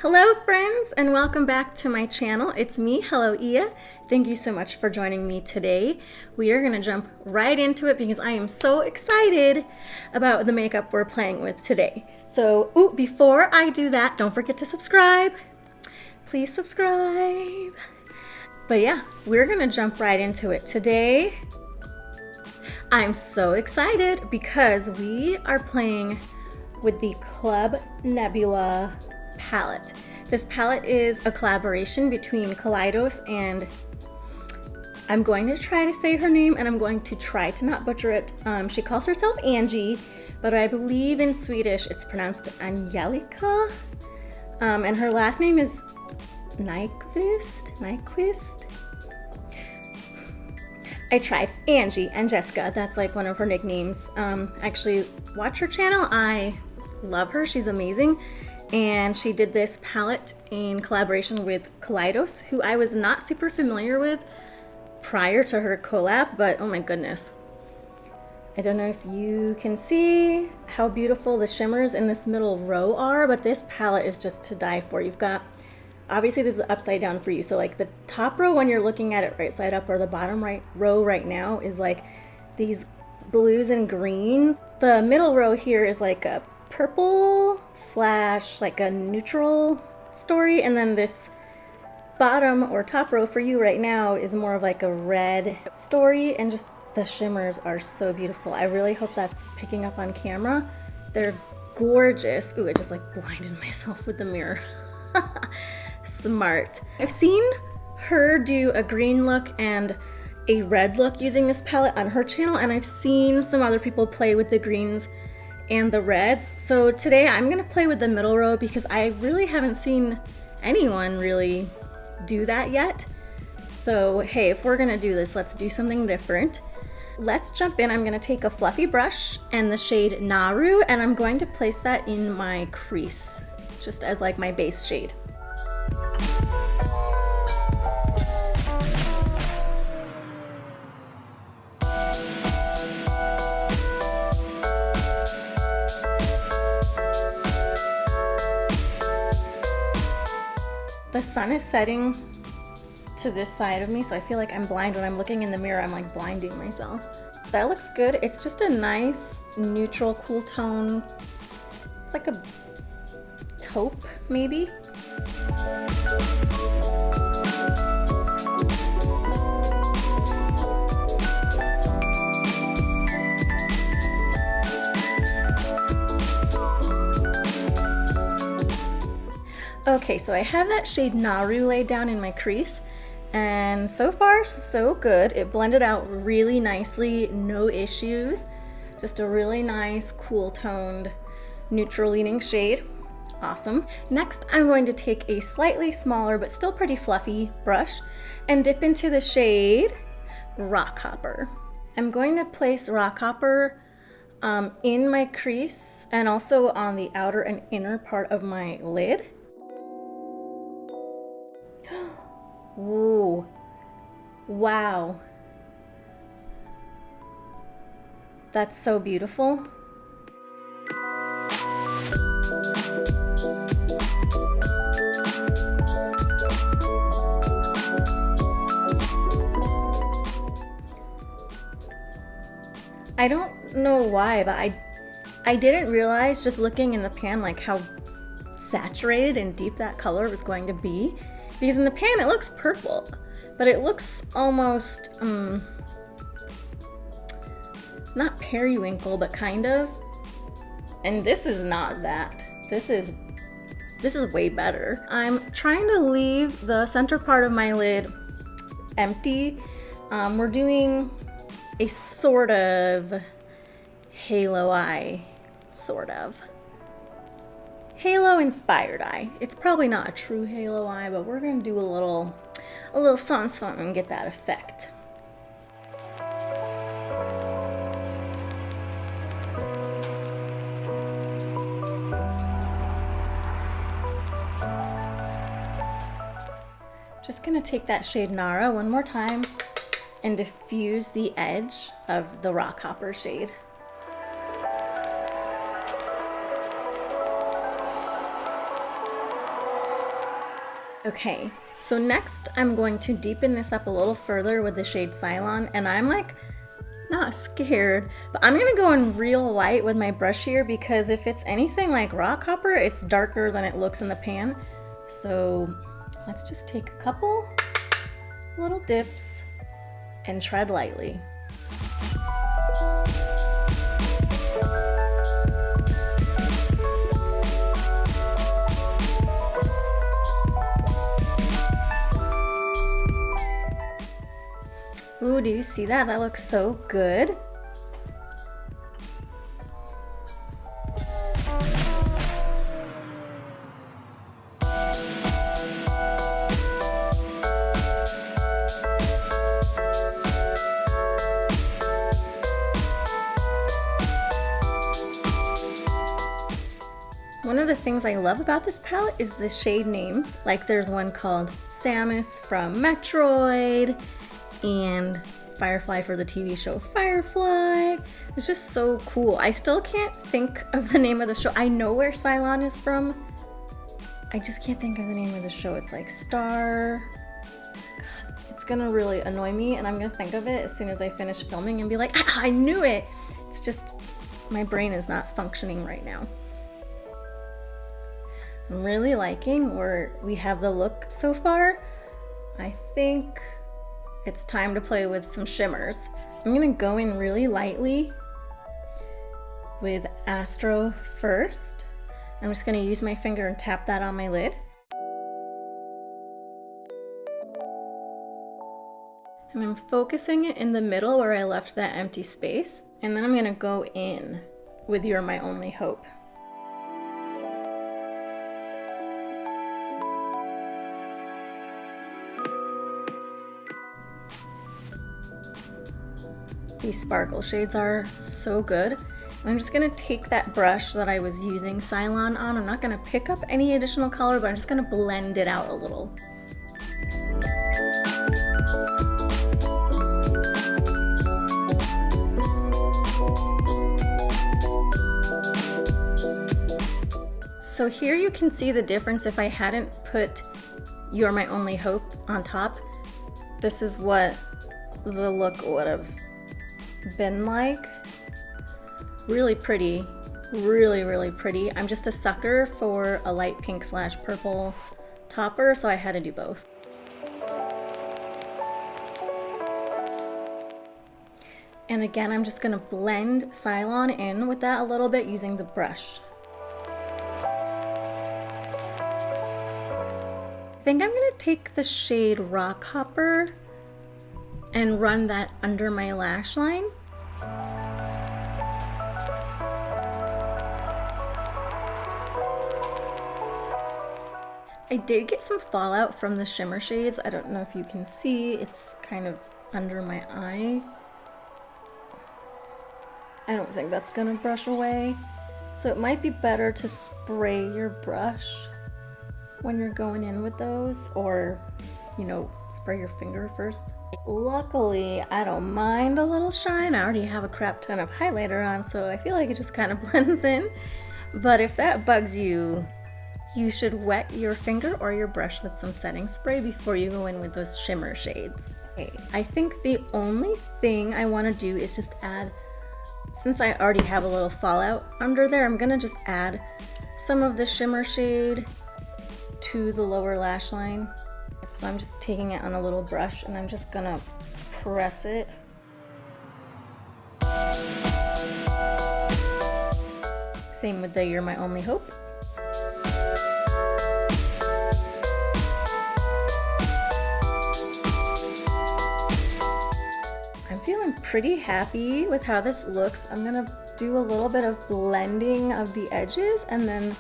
Hello friends, and welcome back to my channel. It's me, Hello Ia. Thank you so much for joining me today. We are gonna jump right into it because I am so excited about the makeup we're playing with today. So, before I do that, don't forget to subscribe. Please subscribe. But yeah, we're gonna jump right into it. Today, I'm so excited because we are playing with the Club Nebula palette. This palette is a collaboration between Kaleidos and I'm going to try to say her name and I'm going to try to not butcher it. She calls herself Angie, but I believe in Swedish it's pronounced Angelica. And her last name is Nyqvist. I tried. Angie and Jessica, that's like one of her nicknames. Actually, watch her channel. I love her. She's amazing. And she did this palette in collaboration with Kaleidos, who I was not super familiar with prior to her collab, but oh my goodness. I don't know if you can see how beautiful the shimmers in this middle row are, but this palette is just to die for. You've got, obviously this is upside down for you, so like the top row when you're looking at it right side up, or the bottom right row right now is like these blues and greens. The middle row here is like a purple slash like a neutral story, and then this bottom or top row for you right now is more of like a red story, and just the shimmers are so beautiful. I really hope that's picking up on camera. They're gorgeous. Ooh, I just like blinded myself with the mirror. Smart. I've seen her do a green look and a red look using this palette on her channel, and I've seen some other people play with the greens and the reds. So today I'm gonna play with the middle row because I really haven't seen anyone really do that yet. So hey, if we're gonna do this, let's do something different. Let's jump in. I'm gonna take a fluffy brush and the shade Naru, and I'm going to place that in my crease just as like my base shade. The sun is setting to this side of me, so I feel like I'm blind when I'm looking in the mirror. I'm like blinding myself. That looks good. It's just a nice, neutral, cool tone. It's like a taupe, maybe. Okay, so I have that shade Naru laid down in my crease, and so far so good. It blended out really nicely, no issues. Just a really nice, cool toned, neutral leaning shade. Awesome. Next, I'm going to take a slightly smaller but still pretty fluffy brush and dip into the shade Rockhopper. I'm going to place Rockhopper in my crease and also on the outer and inner part of my lid. Ooh, wow. That's so beautiful. I don't know why, but I didn't realize just looking in the pan like how saturated and deep that color was going to be. Because in the pan it looks purple, but it looks almost, not periwinkle, but kind of. And this is not that. This is way better. I'm trying to leave the center part of my lid empty. We're doing a sort of halo eye, sort of. Halo inspired eye. It's probably not a true halo eye, but we're gonna do a little something and get that effect. Just gonna take that shade Nara one more time and diffuse the edge of the Rockhopper shade. Okay, so next I'm going to deepen this up a little further with the shade Cylon, and I'm like not scared, but I'm gonna go in real light with my brush here because if it's anything like Rock Hopper, it's darker than it looks in the pan. So let's just take a couple little dips and tread lightly. Ooh, do you see that? That looks so good. One of the things I love about this palette is the shade names. Like there's one called Samus from Metroid, and Firefly for the TV show Firefly. It's just so cool. I still can't think of the name of the show. I know where Cylon is from. I just can't think of the name of the show. It's like Star. God, it's gonna really annoy me, and I'm gonna think of it as soon as I finish filming and be like, ah, I knew it. It's just, my brain is not functioning right now. I'm really liking where we have the look so far. I think it's time to play with some shimmers. I'm gonna go in really lightly with Astro first. I'm just gonna use my finger and tap that on my lid. And I'm focusing it in the middle where I left that empty space. And then I'm gonna go in with You're My Only Hope. These sparkle shades are so good. I'm just gonna take that brush that I was using Cylon on. I'm not gonna pick up any additional color, but I'm just gonna blend it out a little. So here you can see the difference if I hadn't put You're My Only Hope on top. This is what the look would have been like. Really pretty, really pretty. I'm just a sucker for a light pink / purple topper, so I had to do both. And again, I'm just gonna blend Cylon in with that a little bit using the brush. I think I'm gonna take the shade Rock Hopper and run that under my lash line. I did get some fallout from the shimmer shades. I don't know if you can see, it's kind of under my eye. I don't think that's gonna brush away. So it might be better to spray your brush when you're going in with those, or, you know, spray your finger first. Luckily, I don't mind a little shine. I already have a crap ton of highlighter on, so I feel like it just kind of blends in. But if that bugs you, you should wet your finger or your brush with some setting spray before you go in with those shimmer shades. Okay, I think the only thing I want to do is just add, since I already have a little fallout under there, I'm gonna just add some of the shimmer shade to the lower lash line. So I'm just taking it on a little brush and I'm just gonna press it. Same with the You're My Only Hope. I'm feeling pretty happy with how this looks. I'm gonna do a little bit of blending of the edges, and then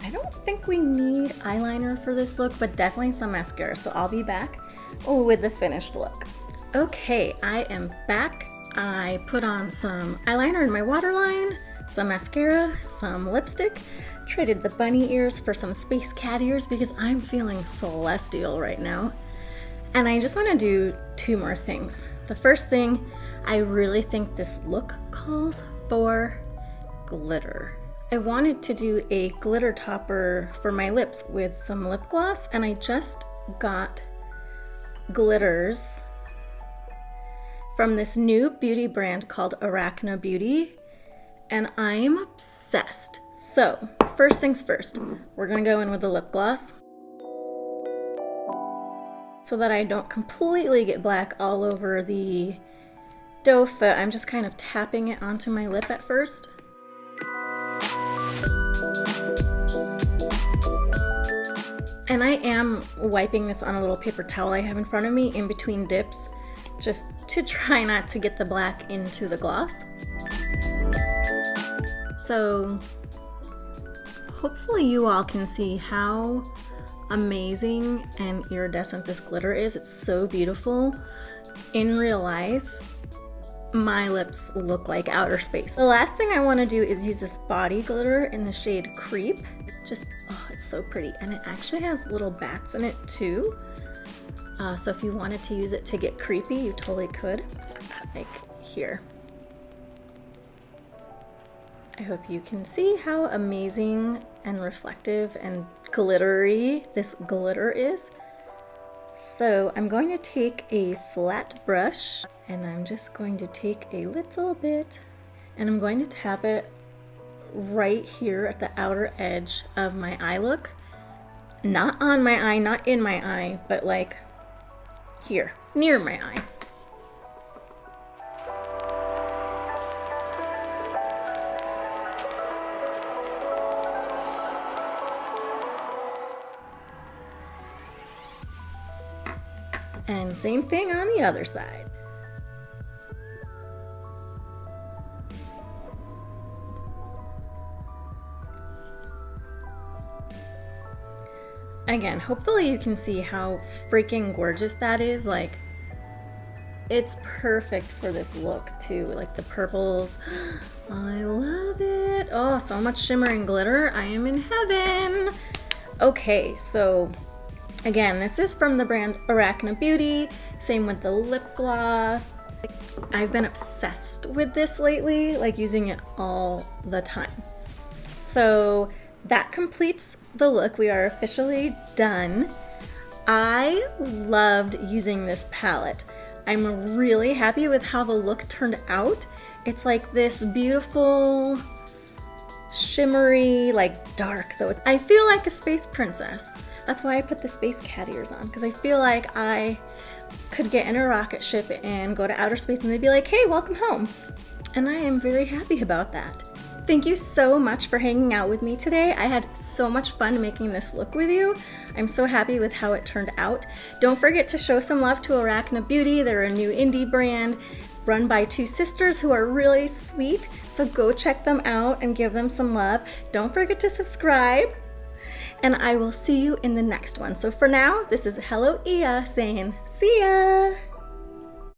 I don't think we need eyeliner for this look, but definitely some mascara. So I'll be back with the finished look. Okay, I am back. I put on some eyeliner in my waterline, some mascara, some lipstick, traded the bunny ears for some space cat ears because I'm feeling celestial right now. And I just want to do two more things. The first thing, I really think this look calls for glitter. I wanted to do a glitter topper for my lips with some lip gloss, and I just got glitters from this new beauty brand called Arakna Beauty, and I'm obsessed. So first things first, we're gonna go in with the lip gloss so that I don't completely get black all over the doe foot. I'm just kind of tapping it onto my lip at first. And I am wiping this on a little paper towel I have in front of me in between dips, just to try not to get the black into the gloss. So hopefully you all can see how amazing and iridescent this glitter is. It's so beautiful. In real life, my lips look like outer space. The last thing I want to do is use this body glitter in the shade Creep. Just, oh, it's so pretty. And it actually has little bats in it too. So if you wanted to use it to get creepy, you totally could. Like here. I hope you can see how amazing and reflective and glittery this glitter is. So I'm going to take a flat brush and I'm just going to take a little bit and I'm going to tap it right here at the outer edge of my eye look. Not on my eye, not in my eye, but like here, near my eye. And same thing on the other side. Again, hopefully you can see how freaking gorgeous that is. Like, it's perfect for this look too. Like the purples, I love it. Oh, so much shimmer and glitter. I am in heaven. Okay, so again, this is from the brand Arakna Beauty. Same with the lip gloss. I've been obsessed with this lately, like using it all the time. So that completes the look. We are officially done. I loved using this palette. I'm really happy with how the look turned out. It's like this beautiful, shimmery, like dark though. I feel like a space princess. That's why I put the space cat ears on, because I feel like I could get in a rocket ship and go to outer space and they'd be like, hey, welcome home. And I am very happy about that. Thank you so much for hanging out with me today. I had so much fun making this look with you. I'm so happy with how it turned out. Don't forget to show some love to Arakna Beauty. They're a new indie brand run by two sisters who are really sweet. So go check them out and give them some love. Don't forget to subscribe. And I will see you in the next one. So for now, this is Hello Ia saying, see ya!